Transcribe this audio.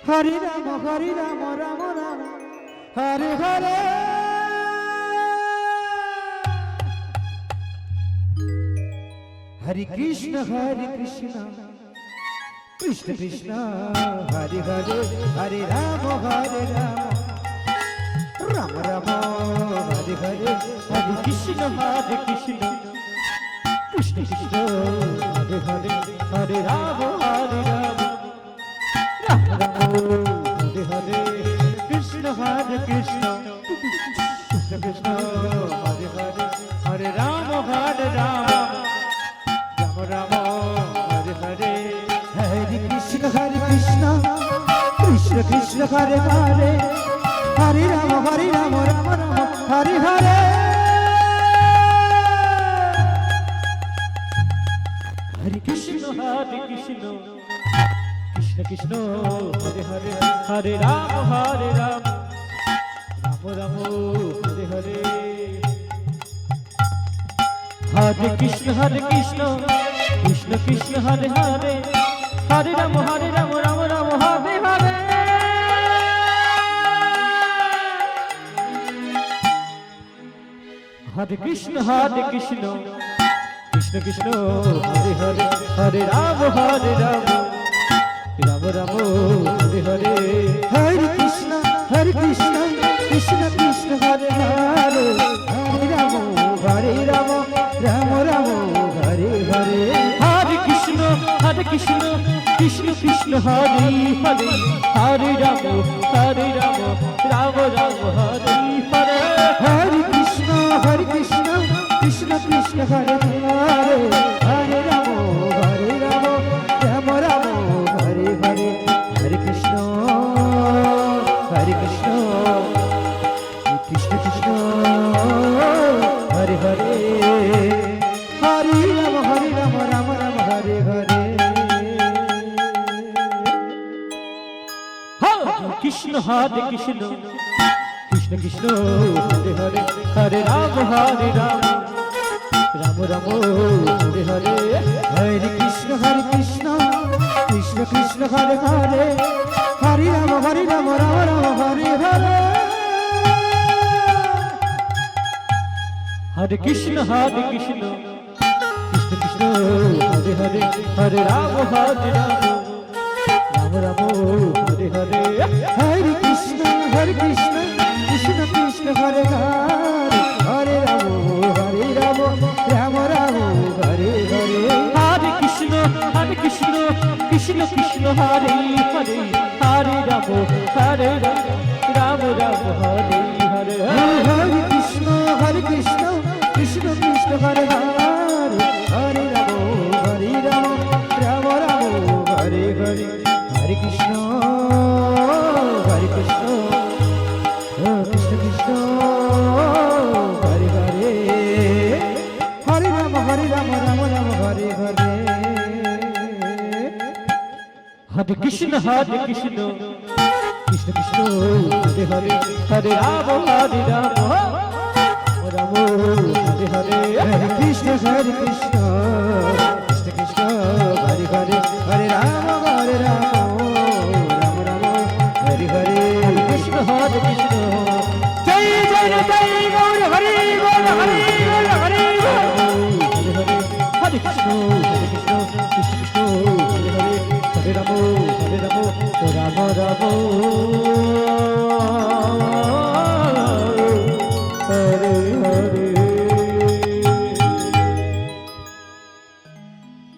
Hare Ram Ram Ram Hare Hare Hare Krishna Krishna Krishna Hare Hare Hare Ram Ram Ram Hare Hare Hare Krishna Krishna Krishna Hare Hare Hare Ram Ram Ram Hare Hare Krishna Krishna Krishna Hare Hare Hare Ram Ram Ram Hare Hare Hare Krishna Krishna Krishna Hare Hare Hare Ram Ram Ram Hare Hare Hare Krishna Krishna Krishna Hare Hare Hare Ram Ram Ram Hare Hare Hare Krishna Krishna Krishna Hare Hare Hare Ram Ram Ram Hare Hare Hare Krishna Krishna Krishna Hare Hare Hare Ram Ram Ram Ram Hare Hare Hare Krishna Krishna Krishna Hare Hare Hare Ram Ram Ram Hare Hare Hare Krishna Krishna Krishna Hare Hare Hare Ram Ram Ram Hare Hare Hare Krishna Krishna Krishna Hare Hare Hare Ram Ram Ram Hare Hare Hare Krishna Krishna Krishna Hare Hare Hare Ram Ram Hare Hare Krishna Krishna Krishna Hare Hare Hare Ram Ram Ram Hare Hare Hare Krishna Krishna Krishna Hare Hare Hare Ram Ram Ram Hare Hare Hare Krishna Krishna Krishna Hare Hare Hare Ram Ram Ram Hare Hare Hare Krishna Krishna Krishna Hare Hare Hare Ram Ram Ram Hare Hare Hare Krishna Krishna Hare Hare Hare Ram Ram Hare Hare Hare Krishna Krishna Krishna Hare Hare Hare Ram Ram Hare Hare Hare Krishna Krishna Krishna Hare Hare Hare Ram Ram Ram Hare Hare Hare Krishna Krishna Krishna Hare Hare Hare Ram Ram Hare Hare Hare Krishna Krishna Krishna Hare Hare Hare Ram Ram Ram Hare Hare Hare Krishna Krishna Joy Joy Joy Gour Hare Gour Hare Gour Hare Hare Hare Hare Krishna Krishna Krishna Hare Hare Hare Ram Ram Ram